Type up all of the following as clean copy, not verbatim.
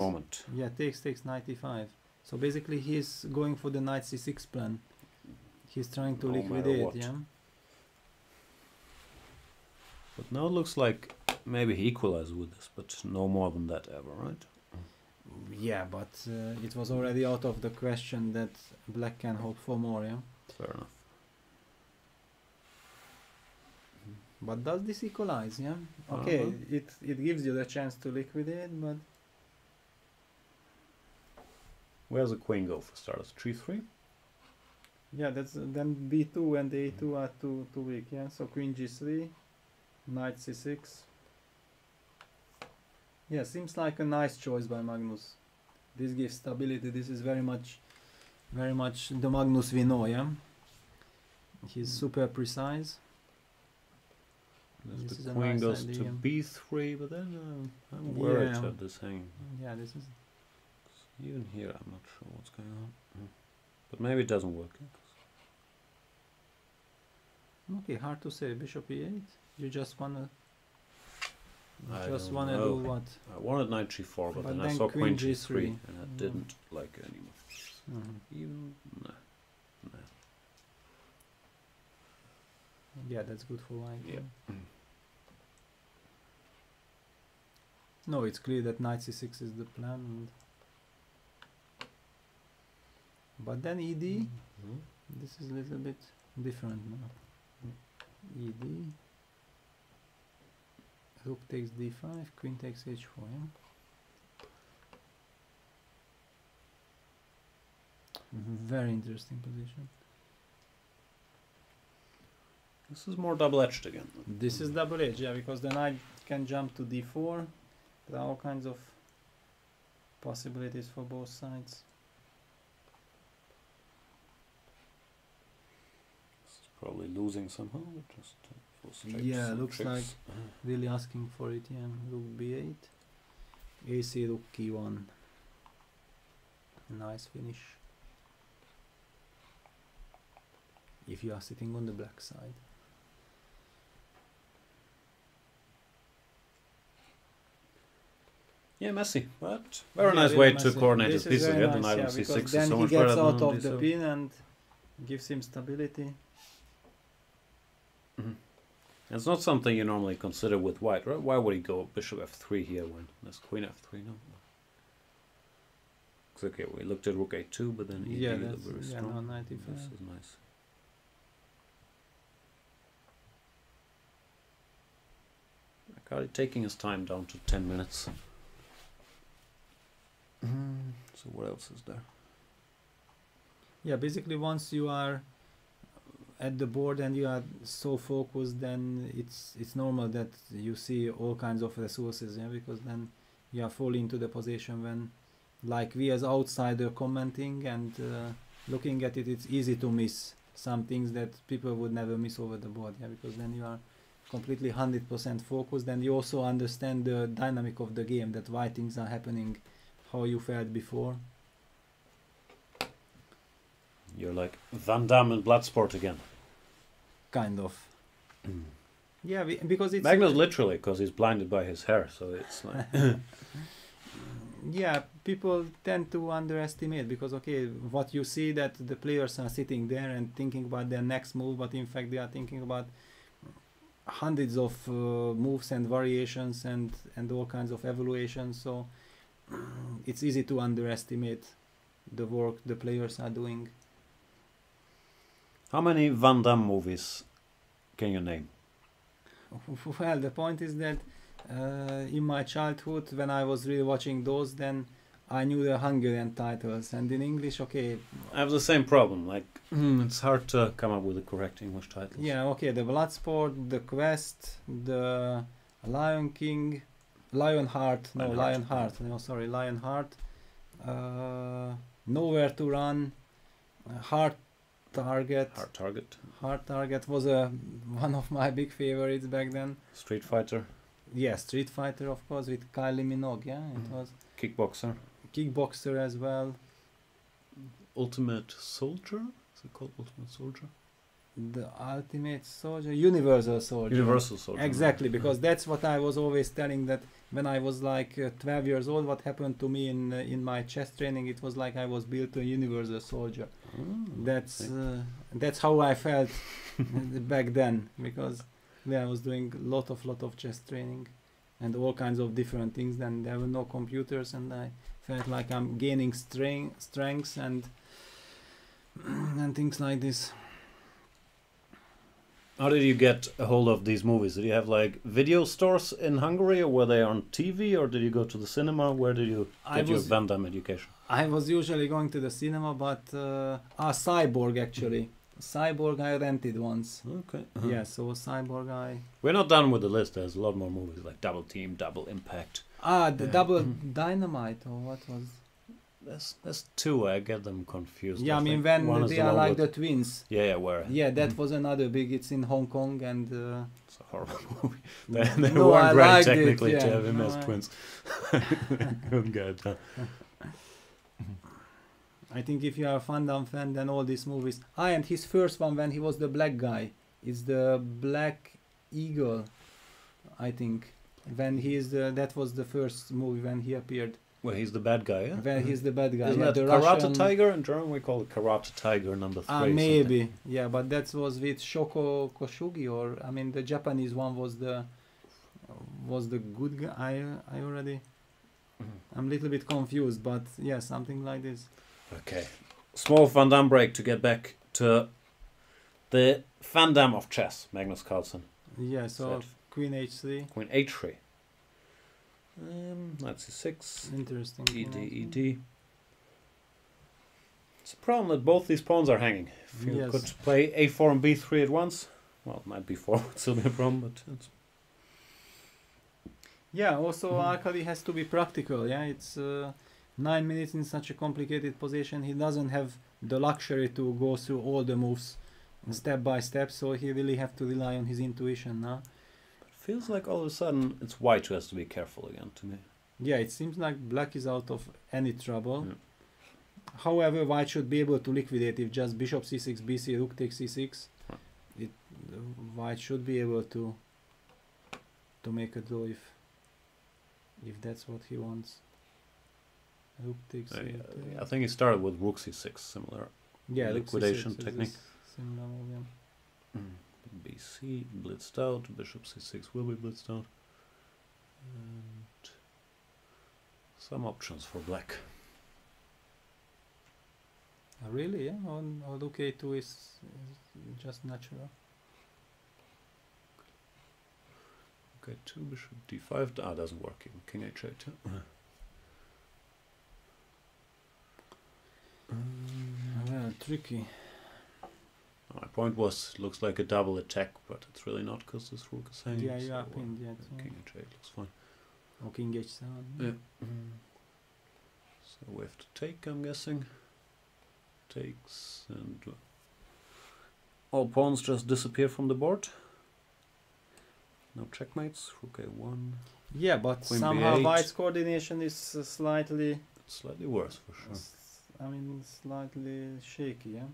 moment. Yeah, takes 95. So basically he's going for the knight c6 plan. He's trying to No matter liquidate, what. yeah. But now it looks like maybe he equalizes with this, but no more than that ever, right? Yeah, but it was already out of the question that black can hope for more, yeah. Fair enough. But does this equalize, yeah? Okay, it gives you the chance to liquidate, but Where's the queen go for starters? 3-3? yeah, that's then b2 and a2 are too weak, yeah. So queen g3, knight c6. Yeah, seems like a nice choice by Magnus. This gives stability. This is very much the Magnus we know, yeah. He's super precise. This is The a queen nice goes idea. to b3, but then I'm worried at this hanging. Yeah, this is. Even here, I'm not sure what's going on. But maybe it doesn't work. Okay, hard to say. Bishop e8. You just wanna. I Just don't wanna know. do what? I wanted knight g4, but then I then saw queen queen g3, g3, and I didn't like it anymore. Even nah. Yeah, that's good for white. Yeah. No, it's clear that knight c6 is the plan. And but then ed. This is a little bit different now. ed. Rook takes d5, queen takes h4, yeah? Very interesting position. This is more double-edged again. This is double edge, yeah, because then I can jump to d4. There are all kinds of possibilities for both sides. This is probably losing somehow. Just illustrates Yeah, some looks tricks. like really asking for it, yeah. Rook b8. ac rook e1. Nice finish. If you are sitting on the black side. Yeah, messy, but very Yeah, nice really way messy. to coordinate This his is pieces very again. The nice, knight yeah, on c6 because is then so he much gets better out than of the d7. pin and gives him stability. It's not something you normally consider with white, right? Why would he go bishop f3 here when there's queen f3? No. It's okay, we looked at rook a2, but then Yeah, ed that's very yeah, strong. no, 95. This is nice. Arkadij taking his time down to 10 minutes. So what else is there? Yeah, basically once you are at the board and you are so focused, then it's normal that you see all kinds of resources, yeah, because then you are falling into the position when, like we as outsider commenting and looking at it, it's easy to miss some things that people would never miss over the board, yeah, because then you are completely 100% focused and you also understand the dynamic of the game, that why things are happening, how you felt before. You're like Van Damme in Bloodsport again. Kind of. Yeah, because it's... Magnus literally, because he's blinded by his hair, so it's like... Yeah, people tend to underestimate, because okay, what you see that the players are sitting there and thinking about their next move, but in fact they are thinking about hundreds of moves and variations and all kinds of evaluations, so it's easy to underestimate the work the players are doing. How many Van Damme movies can you name? Well, the point is that in my childhood, when I was really watching those, then I knew the Hungarian titles, and in English, okay. I have the same problem, like, it's hard to come up with the correct English titles. Yeah, okay, the Bloodsport, the Quest, the Lionheart, Nowhere to Run, Hard Target. Hard Target was one of my big favorites back then. Street Fighter. Yeah, Street Fighter, of course, with Kylie Minogue, yeah, it was. Kickboxer as well. Ultimate Soldier? Is it called Ultimate Soldier? The ultimate soldier, universal soldier. Universal soldier. Exactly, because that's what I was always telling, that when I was like 12 years old, what happened to me in my chess training, it was like I was built a universal soldier. That's how I felt back then, because I was doing lot of chess training and all kinds of different things. Then there were no computers, and I felt like I'm gaining strengths and things like this. How did you get a hold of these movies? Did you have like video stores in Hungary, or were they on TV, or did you go to the cinema? Where did you get your Van Damme education? I was usually going to the cinema, but Cyborg actually. Cyborg I rented once. Okay. Yeah, so Cyborg I... We're not done with the list. There's a lot more movies like Double Team, Double Impact. The Double Dynamite, or what was... There's two. I get them confused. Yeah, I mean when they are like the twins. Yeah, where? Yeah, that was another big. It's in Hong Kong, and it's a horrible movie. They no, weren't I ready technically to have him no, as twins. Couldn't get it done. I think if you are a Van Damme fan, then all these movies. And his first one when he was the black guy is the Black Eagle, I think. When he is that was the first movie when he appeared. Well, he's the bad guy, yeah? When he's the bad guy. Isn't that the Karate Russian... Tiger? In German we call it Karate Tiger number 3. Maybe. Something. Yeah, but that was with Shoko Koshugi, or I mean the Japanese one was the good guy. I already... I'm a little bit confused, but yeah, something like this. Okay. Small Van Damme break to get back to the Van Damme of chess, Magnus Carlsen. Yeah, so Queen H3. Queen H3. Knight C6. Interesting. ED. It's a problem that both these pawns are hanging. If you could play A4 and B3 at once, well, knight B4 would still be a problem, but it's... Yeah, also Arkadij has to be practical, yeah, it's 9 minutes in such a complicated position. He doesn't have the luxury to go through all the moves step by step, so he really have to rely on his intuition now. Feels like all of a sudden it's white who has to be careful again to me. Yeah, it seems like black is out of any trouble. Yeah. However, white should be able to liquidate if just bishop c6, bc, rook takes c6. Right. White should be able to make a draw if that's what he wants. Rook takes I think he started with rook c6, similar liquidation technique. Similar move, yeah. BC blitzed out, bishop c6 will be blitzed out, and some options for black. Really, yeah? On rook a2 is just natural. Okay, 2 bishop d5, doesn't work even, king h8. Well, tricky. My point was, looks like a double attack, but it's really not because this rook is hanging. Yeah, you are pinned yet. King h8 looks fine. Or king h7. Yeah. So we have to take, I'm guessing. Takes, and all pawns just disappear from the board. No checkmates. Rook a1. Yeah, but Queen somehow b8. white's coordination is slightly... It's slightly worse, for sure. I mean, slightly shaky, yeah?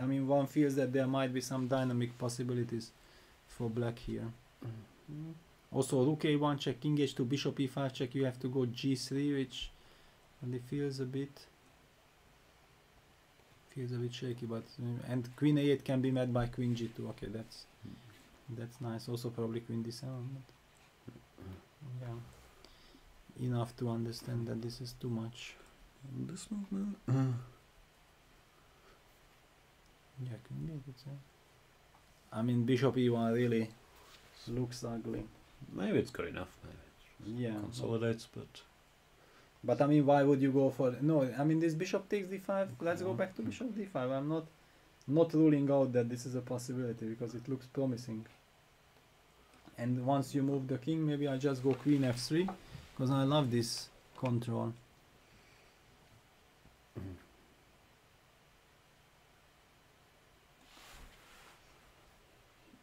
I mean, one feels that there might be some dynamic possibilities for black here. Also, rook a1 check, king h2, bishop e5 check, you have to go g3, which really feels a bit shaky, but and queen a8 can be met by queen g2. Okay, that's nice. Also probably queen d7, but yeah, enough to understand that this is too much. And this move now. Yeah, queen a8. I mean, bishop e1 really looks ugly. Maybe it's good enough. Maybe it consolidates, but I mean, why would you go for... No, I mean, this bishop takes d5. Let's go back to bishop d5. I'm not ruling out that this is a possibility because it looks promising. And once you move the king, maybe I just go queen f3 because I love this control.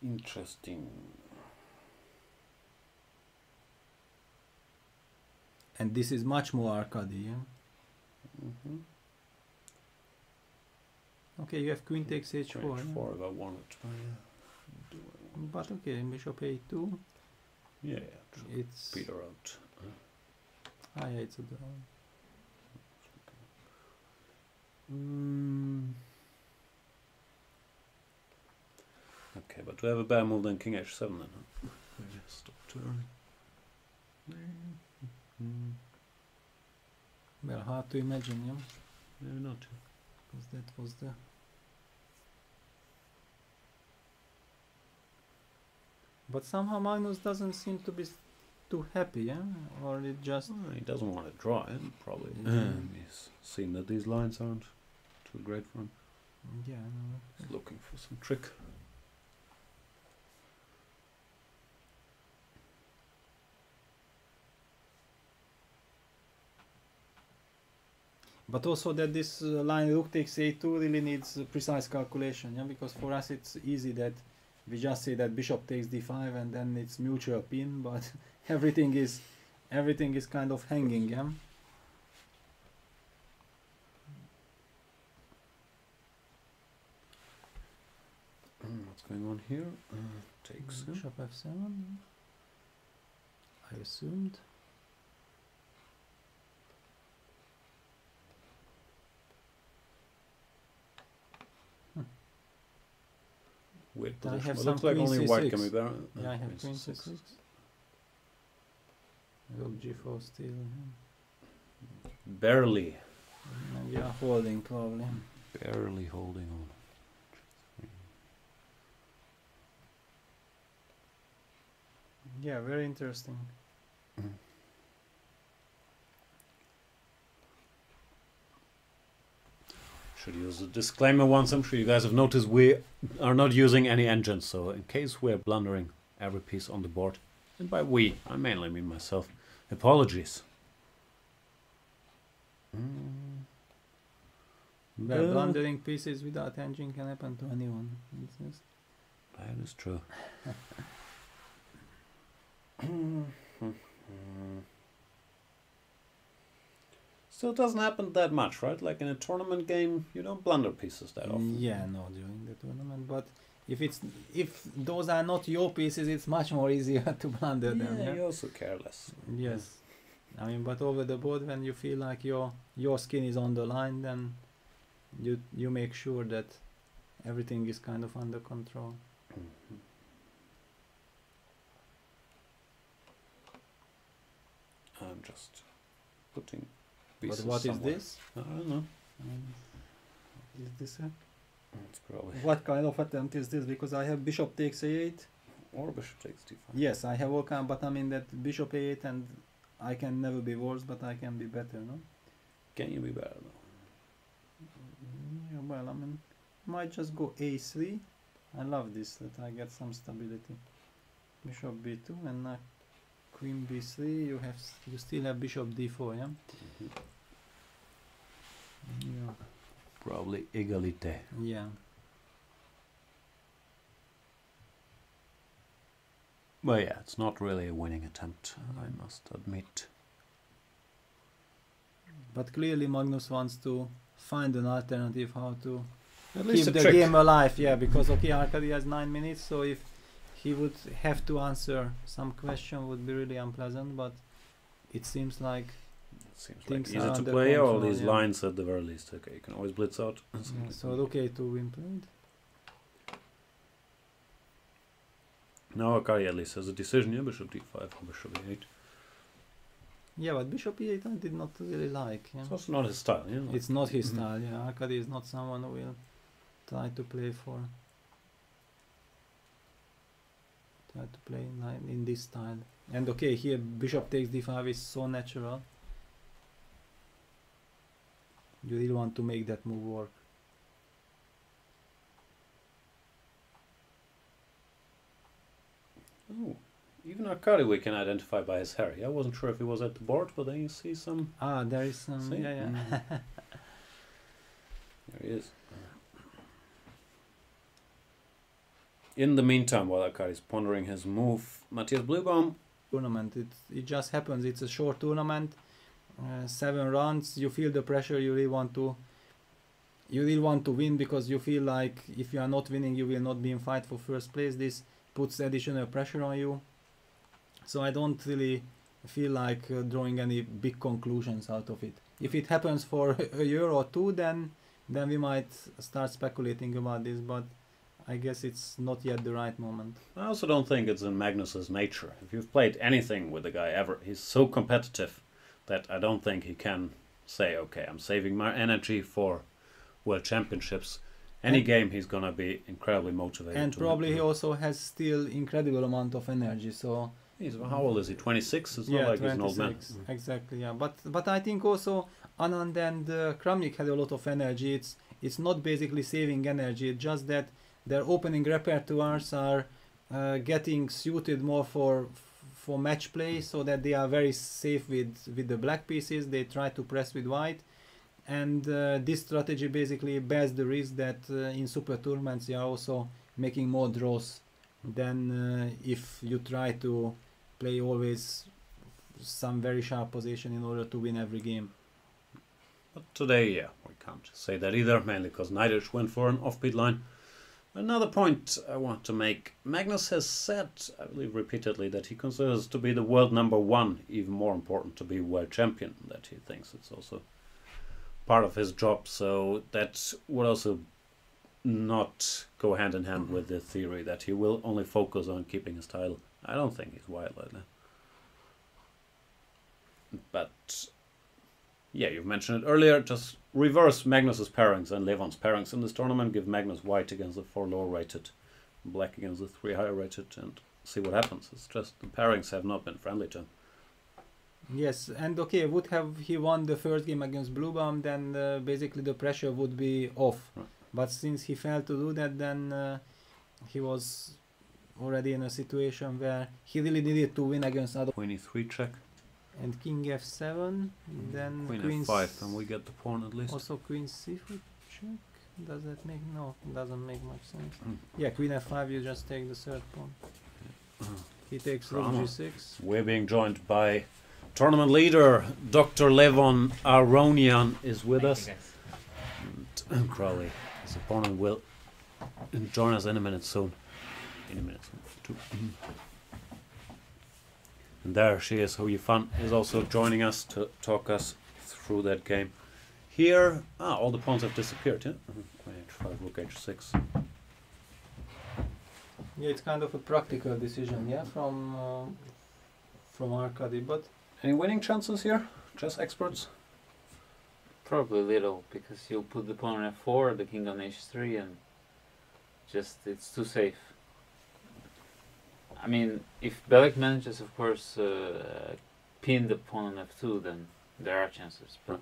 Interesting. And this is much more Arkadij, yeah? Okay, you have queen takes h4. Queen Yeah. h4 if I wanted to. Do I want But okay, bishop a2. Yeah, true. It's Peter out. yeah, it's a draw. Okay, but do I have a better move than king h7 then? Huh? Maybe stop turn. Well, hard to imagine, yeah, Maybe not. because that was the. But somehow Magnus doesn't seem to be too happy, yeah, or it just. Well, he doesn't want to draw it, probably. He's seen that these lines aren't too great for him. Yeah, no. He's looking for some trick. But also that this line rook takes a2 really needs precise calculation, yeah, because for us it's easy that we just say that bishop takes d5 and then it's mutual pin, but everything is kind of hanging, yeah. What's going on here? Takes him. Bishop f7. I assumed. Weird I position. have Well, some looks like queen only white c6. can be better. Yeah, I have queen c6. Rook g4 still. Barely. And you are holding probably. Barely holding on. Yeah, very interesting. Should use a disclaimer once. I'm sure you guys have noticed we are not using any engines, so in case we're blundering every piece on the board, and by we, I mainly mean myself, apologies. Well, blundering pieces without engine can happen to anyone. That is true. Still doesn't happen that much, right? Like in a tournament game, you don't blunder pieces that often. Yeah, no, during the tournament. But if those are not your pieces, it's much more easier to blunder them. Yeah, you also care less. Yes, I mean, but over the board, when you feel like your skin is on the line, then you make sure that everything is kind of under control. I'm just putting. But what somewhere. is this? I don't know. Is this a? It's probably. What kind of attempt is this? Because I have bishop takes a8. Or bishop takes d5. Yes, I have all kind, but I mean that bishop a8 and I can never be worse, but I can be better, no? Can you be better though? Yeah, well, I mean, might just go a3. I love this, that I get some stability. Bishop b2 and now queen b3. You still have bishop d4, yeah? Yeah. Probably egalite. Yeah. Well, yeah, it's not really a winning attempt, I must admit. But clearly Magnus wants to find an alternative how to At keep least a the trick. game alive, yeah, because okay, Arkadij has 9 minutes, so if he would have to answer some question would be really unpleasant, but it seems like It seems like things easy are to under play, all control, these yeah. lines at the very least. Okay, you can always blitz out. yeah, so rook a2 win played. Now Arkadij at least has a decision, yeah, bishop d5 or bishop e8. Yeah, but bishop e8 I did not really like. Yeah. It's also not his style, yeah. It's not his style, yeah. Arkadij is not someone who will try to play in this style. And okay, here bishop takes d5 is so natural. You really want to make that move work. Oh, even Arkadij we can identify by his hair. I wasn't sure if he was at the board, but then you see some. Ah, there is some. See? Yeah. There he is. In the meantime, while Arkadij is pondering his move, Matthias Bluebaum. Tournament. It just happens. It's a short tournament. 7 rounds. You feel the pressure. You really want to you really want to win because you feel like if you are not winning, you will not be in fight for first place. This puts additional pressure on you. So I don't really feel like drawing any big conclusions out of it. If it happens for a year or two, then we might start speculating about this, but I guess it's not yet the right moment. I also don't think it's in Magnus's nature. If you've played anything with the guy ever, he's so competitive that I don't think he can say, okay, I'm saving my energy for World Championships. Any game he's gonna be incredibly motivated. And to probably win. he also has still incredible amount of energy. So How old is he? 26? It's not like he's an old man. Exactly, yeah. But I think also Anand and Kramnik had a lot of energy. It's not basically saving energy. It's just that their opening repertoires are getting suited more for match play, so that they are very safe with the black pieces. They try to press with white, and this strategy basically bears the risk that in super tournaments you are also making more draws than if you try to play always some very sharp position in order to win every game. But today, yeah, we can't say that either, mainly because Naiditsch went for an offbeat line. Another point I want to make. Magnus has said, I believe repeatedly, that he considers to be the world #1 even more important to be world champion, that he thinks it's also part of his job, so that would also not go hand in hand with the theory that he will only focus on keeping his title. I don't think he's wild like that. But yeah, you've mentioned it earlier, just reverse Magnus's pairings and Levon's pairings in this tournament, give Magnus white against the 4 lower rated, black against the 3 higher rated, and see what happens. It's just the pairings have not been friendly to him. Yes, and okay, would have he won the first game against Bluebomb, then basically the pressure would be off. Right. But since he failed to do that, then he was already in a situation where he really needed to win against other. 23 check. And King F7, then Queen F5, and we get the pawn at least. Also Queen C4 check. Does that make no? It doesn't make much sense. Yeah, Queen F5. You just take the third pawn. He takes Rook G6. We're being joined by tournament leader Dr. Levon Aronian is with us. And Crowley, his opponent, will join us in a minute soon. In a minute soon. 2. And there she is, Hu Yifan is also joining us to talk us through that game. Here, all the pawns have disappeared, yeah? Queen H5, Rook H6. Yeah, it's kind of a practical decision, yeah, from Arkadij, but... Any winning chances here? Chess experts? Probably little, because you'll put the pawn on F4, the king on H3, and just, it's too safe. I mean, if Belek manages, of course, pin the pawn on F2, then there are chances. But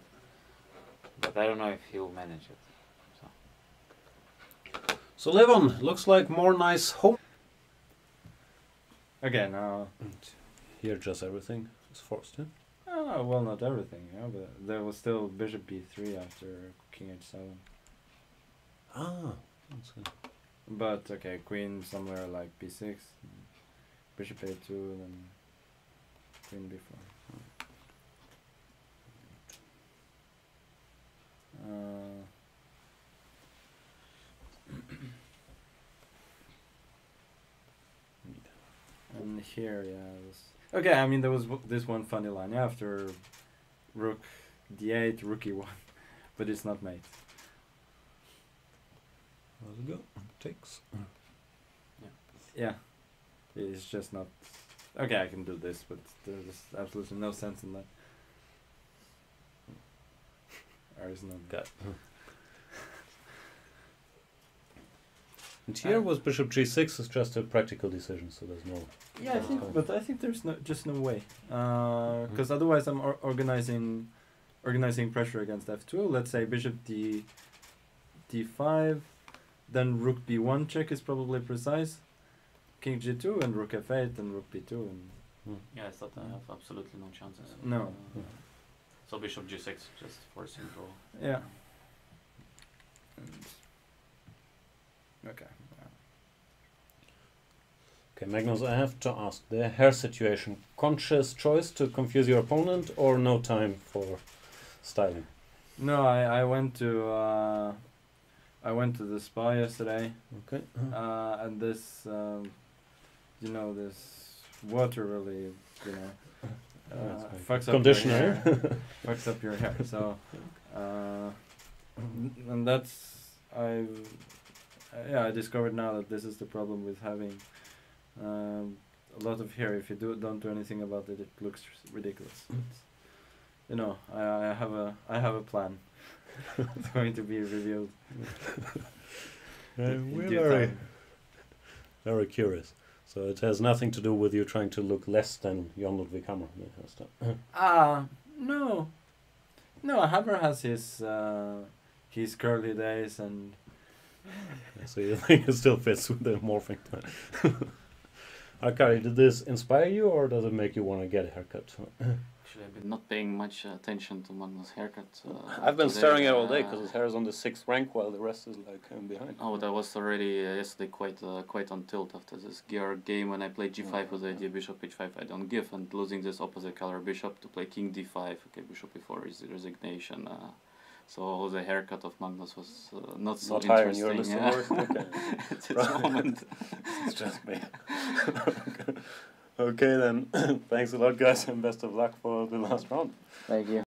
I don't know if he'll manage it. So Levon, looks like more nice home. Again, Here just everything is forced, yeah? well, not everything, yeah, but there was still Bishop B3 after King H7. That's good. But okay, Queen somewhere like B6, Bishop A2, then Queen B4. And here, yeah, okay. I mean, there was this one funny line after Rook D8, Rook E1, but it's not mate. How's it go? Takes. Yeah, it's just not. Okay, I can do this, but there's absolutely no sense in that. There is no. Got. And here was Bishop G6 is just a practical decision, so there's no. Yeah, I think there's just no way, because otherwise I'm organizing pressure against F2. Let's say Bishop D5, then Rook B1 check is probably precise. King G2 and Rook F8 and Rook B2 and. Yeah, I thought I have absolutely no chances. No. So Bishop G6, just forcing draw. Yeah. Okay. Okay, Magnus, I have to ask, the hair situation, conscious choice to confuse your opponent or no time for styling? No, I went to I went to the spa yesterday, Okay. and this, this water really, fucks up Conditioner. your hair. Fucks up your hair. So, and that's I discovered now that this is the problem with having a lot of hair. If you don't do anything about it, it looks ridiculous. I have a plan. It's going to be revealed. We're due very, time. very curious. So it has nothing to do with you trying to look less than Jon Ludvig Hammer. No. No, Hammer has his curly days, and So you think it still fits with the morphing plan. Arkadij, did this inspire you, or does it make you want to get a haircut? Actually, I've been not paying much attention to Magnus' haircut. I've been today. staring at it all day because his hair is on the 6th rank while the rest is like behind. Oh, that was already yesterday quite on tilt after this GR game when I played g5 with the idea bishop h5 I don't give, and losing this opposite color bishop to play king d5. Okay, bishop e4 is the resignation. So the haircut of Magnus was not so Not higher in interesting. your list of Yeah. work? Okay. At this moment. It's just me. Okay then, thanks a lot guys and best of luck for the last round. Thank you.